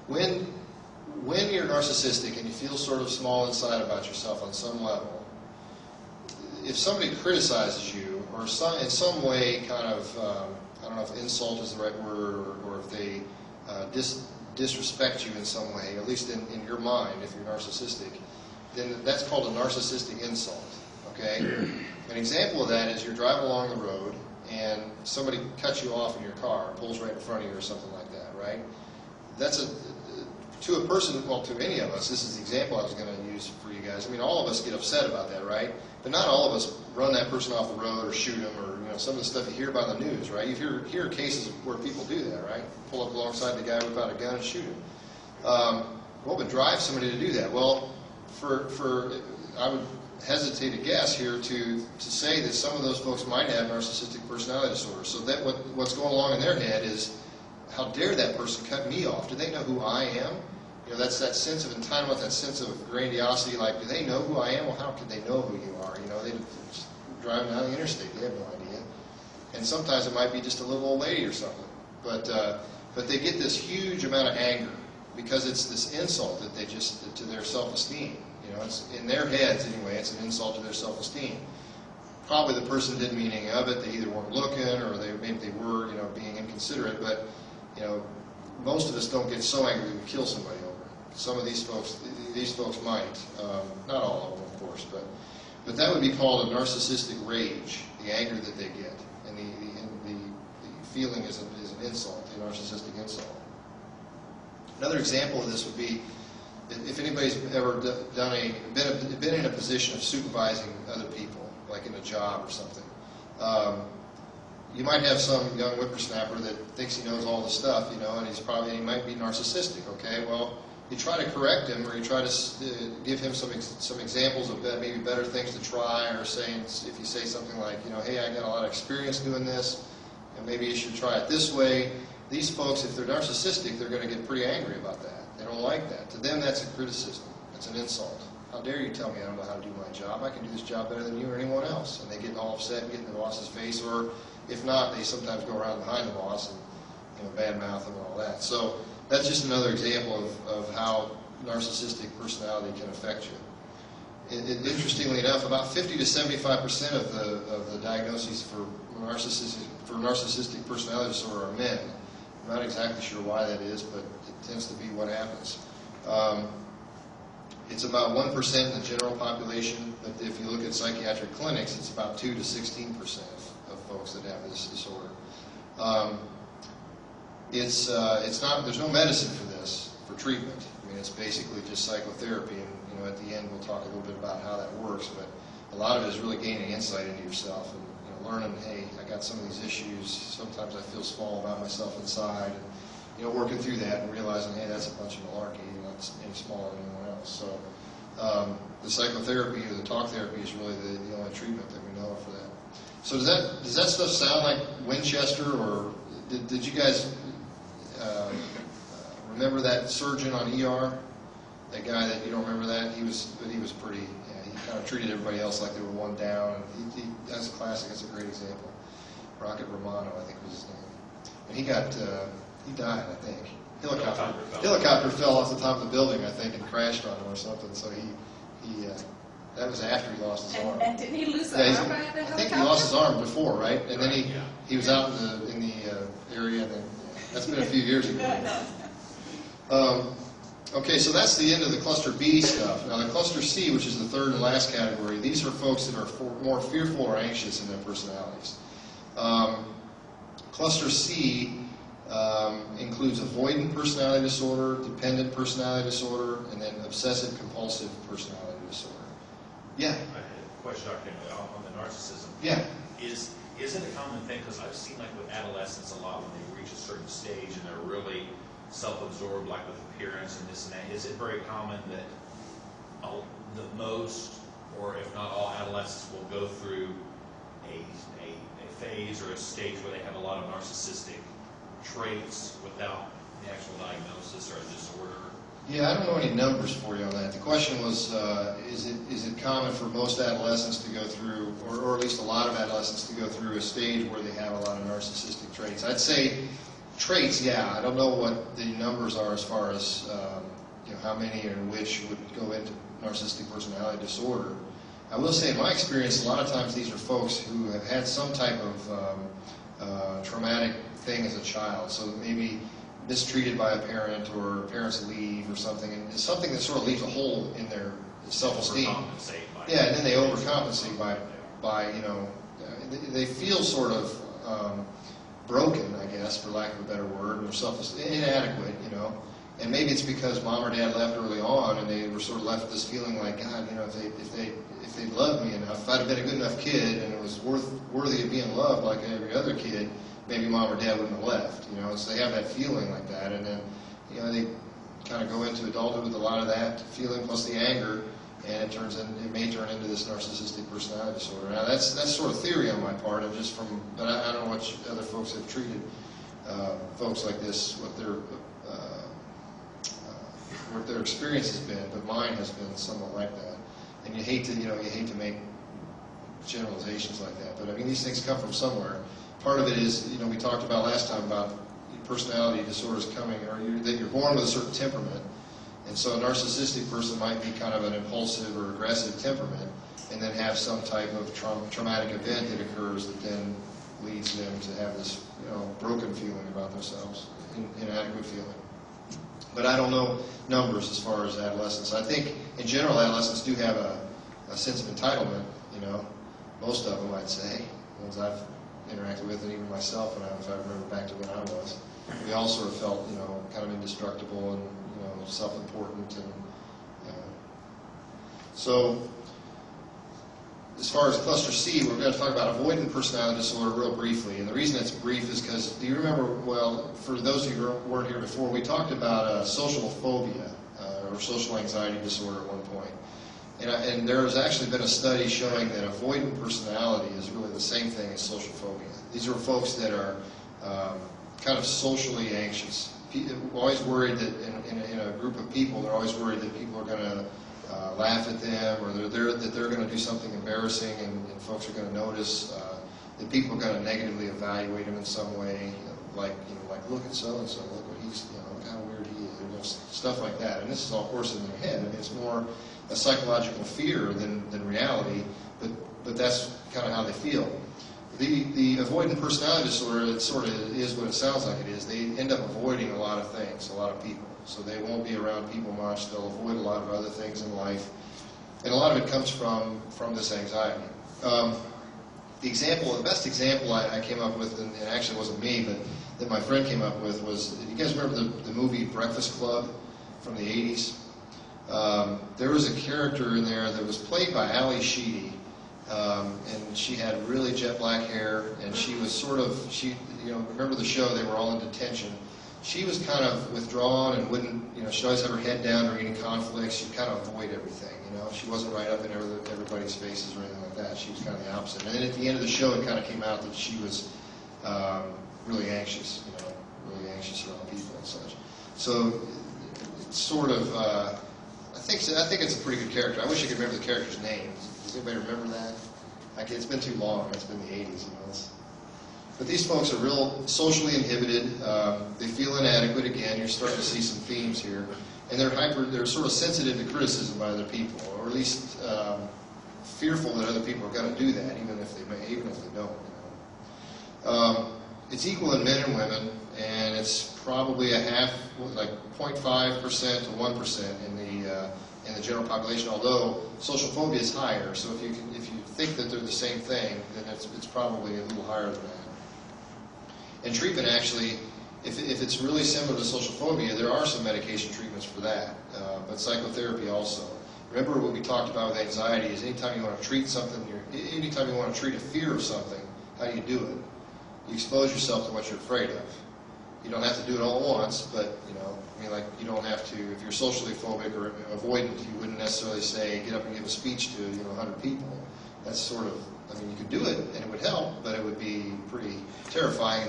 when you're narcissistic and you feel sort of small inside about yourself on some level, if somebody criticizes you or in some way kind of, I don't know if insult is the right word, or if they disrespect you in some way, at least in your mind, if you're narcissistic, then that's called a narcissistic insult. Okay? An example of that is you're driving along the road and somebody cuts you off in your car, pulls right in front of you or something like that, right? That's to a person, well, to any of us, this is the example I was going to use for you guys. I mean, all of us get upset about that, right? But not all of us run that person off the road or shoot him, or some of the stuff you hear about in the news, right? You hear cases where people do that, right? Pull up alongside the guy, whip out a gun, and shoot him. What would drive somebody to do that? Well, I would hesitate to guess here to say that some of those folks might have narcissistic personality disorder. So that what's going along in their head is, how dare that person cut me off? Do they know who I am? That's that sense of entitlement, that sense of grandiosity. Like, do they know who I am? Well, how could they know who you are? They're just driving down the interstate. They have no idea. And sometimes it might be just a little old lady or something. But they get this huge amount of anger because it's this insult that they to their self-esteem. It's in their heads anyway. It's an insult to their self-esteem. Probably the person didn't mean any of it. They either weren't looking, or maybe they were, being inconsiderate. But most of us don't get so angry we kill somebody over it. Some of these folks might. Not all of them, of course, but that would be called a narcissistic rage, the anger that they get, and the feeling is an insult, the narcissistic insult. Another example of this would be if anybody's ever been in a position of supervising other people, like in a job or something. You might have some young whippersnapper that thinks he knows all the stuff, and he might be narcissistic. Okay, well, you try to correct him, or you try to give him some examples of maybe better things to try, or saying, if you say something like, hey, I got a lot of experience doing this, and maybe you should try it this way. These folks, if they're narcissistic, they're going to get pretty angry about that. They don't like that. To them, that's a criticism. That's an insult. How dare you tell me I don't know how to do my job? I can do this job better than you or anyone else. And they get all upset and get in the boss's face, or if not, they sometimes go around behind the boss and badmouth him and all that. So that's just another example of how narcissistic personality can affect you. Interestingly enough, about 50 to 75% of the diagnoses for narcissistic personality disorder are men. I'm not exactly sure why that is, but it tends to be what happens. It's about 1% in the general population, but if you look at psychiatric clinics, it's about 2 to 16% of folks that have this disorder. It's not. There's no medicine for this, for treatment. I mean, it's basically just psychotherapy, and at the end we'll talk a little bit about how that works. But a lot of it is really gaining insight into yourself and learning, hey, I got some of these issues. Sometimes I feel small about myself inside, and working through that and realizing, hey, that's a bunch of malarkey. You're not any smaller than anyone else. So the psychotherapy or the talk therapy is really the only treatment that we know of for that. So does that stuff sound like Winchester, or did you guys remember that surgeon on ER? That guy that you don't remember that? He was pretty. He kind of treated everybody else like they were one down. And that's a classic. That's a great example. Rocket Romano, I think was his name. And he died, I think. Helicopter fell off the top of the building, I think, and crashed on him or something. So that was after he lost his arm. And didn't he lose an arm by the helicopter? I think he lost his arm before, right? And then he was out in the area. And that's been a few years ago. Okay, so that's the end of the cluster B stuff. Now the cluster C, which is the third and last category, these are folks that are more fearful or anxious in their personalities. Cluster C includes avoidant personality disorder, dependent personality disorder, and then obsessive compulsive personality disorder. Yeah? I had a question, Dr. Henley, on the narcissism. Yeah. Is it a common thing, because I've seen like with adolescents a lot when they reach a certain stage and they're really self-absorbed, like with appearance and this and that, is it very common that most, or if not all, adolescents will go through a phase or a stage where they have a lot of narcissistic traits without the actual diagnosis or a disorder? Yeah, I don't know any numbers for you on that. The question was, is it common for most adolescents to go through, or at least a lot of adolescents to go through a stage where they have a lot of narcissistic traits? I'd say traits, yeah, I don't know what the numbers are as far as how many and which would go into narcissistic personality disorder. I will say, in my experience, a lot of times these are folks who have had some type of traumatic thing as a child. So maybe mistreated by a parent, or parents leave, or something, and it's something that sort of leaves a hole in their self-esteem. Yeah, and then they overcompensate by they feel sort of broken, I guess, for lack of a better word, or inadequate, And maybe it's because mom or dad left early on, and they were sort of left with this feeling like, God, if they loved me enough, if I'd have been a good enough kid and it was worthy of being loved like every other kid, maybe mom or dad wouldn't have left. So they have that feeling like that, and then they kind of go into adulthood with a lot of that feeling plus the anger, and it may turn into this narcissistic personality disorder. Now that's sort of theory on my part, and but I don't know what other folks have treated folks like this, what their experience has been, but mine has been somewhat like that. And you hate to make generalizations like that, but I mean, these things come from somewhere. Part of it is, we talked about last time about personality disorders coming, or that you're born with a certain temperament, and so a narcissistic person might be kind of an impulsive or aggressive temperament, and then have some type of traumatic event that occurs that then leads them to have this, broken feeling about themselves, inadequate feeling. But I don't know numbers as far as adolescents. I think, in general, adolescents do have a sense of entitlement, most of them, I'd say, the ones I've interacted with, and even myself, if I remember back to when I was. We all sort of felt, kind of indestructible and, self-important. And so, as far as cluster C, we're going to talk about avoidant personality disorder real briefly. And the reason it's brief is because, do you remember, well, for those of you who weren't here before, we talked about social phobia, or social anxiety disorder at one point. And there has actually been a study showing that avoidant personality is really the same thing as social phobia. These are folks that are kind of socially anxious. Always worried that in a group of people, they're always worried that people are going to laugh at them, or that they're going to do something embarrassing, and folks are going to notice, that people are going to negatively evaluate them in some way, like look at so and so, look what he's, look how weird he is, stuff like that. And this is all, of course, in their head. I mean, it's more a psychological fear than reality, but that's kind of how they feel. The avoidant personality disorder, it sort of is what it sounds like it is. They end up avoiding a lot of things, a lot of people. So they won't be around people much. They'll avoid a lot of other things in life. And a lot of it comes from this anxiety. The best example I came up with, and it actually wasn't me, but that my friend came up with was, you guys remember the movie Breakfast Club from the 80s? There was a character in there that was played by Ali Sheedy, and she had really jet black hair, and she was remember the show, they were all in detention. She was kind of withdrawn and wouldn't, she'd always have her head down during any conflicts. She'd kind of avoid everything, She wasn't right up in everybody's faces or anything like that. She was kind of the opposite. And then at the end of the show, it kind of came out that she was really anxious, really anxious around people and such. So it's sort of, I think it's a pretty good character. I wish I could remember the character's name. Does anybody remember that? It's been too long. It's been the 80s, But these folks are real socially inhibited. They feel inadequate. Again, you're starting to see some themes here, and they're sort of sensitive to criticism by other people, or at least fearful that other people are going to do that, even if they don't. It's equal in men and women, and it's probably like 0.5% to 1% in the general population. Although social phobia is higher, so if you think that they're the same thing, then it's probably a little higher than that. And treatment, actually, if it's really similar to social phobia, there are some medication treatments for that, but psychotherapy also. Remember what we talked about with anxiety is anytime you want to treat something, anytime you want to treat a fear of something, how do you do it? You expose yourself to what you're afraid of. You don't have to do it all at once, but, you don't have to, if you're socially phobic or avoidant, you wouldn't necessarily say, get up and give a speech to, 100 people. That's sort of, you could do it, and it would help, but it would be pretty terrifying.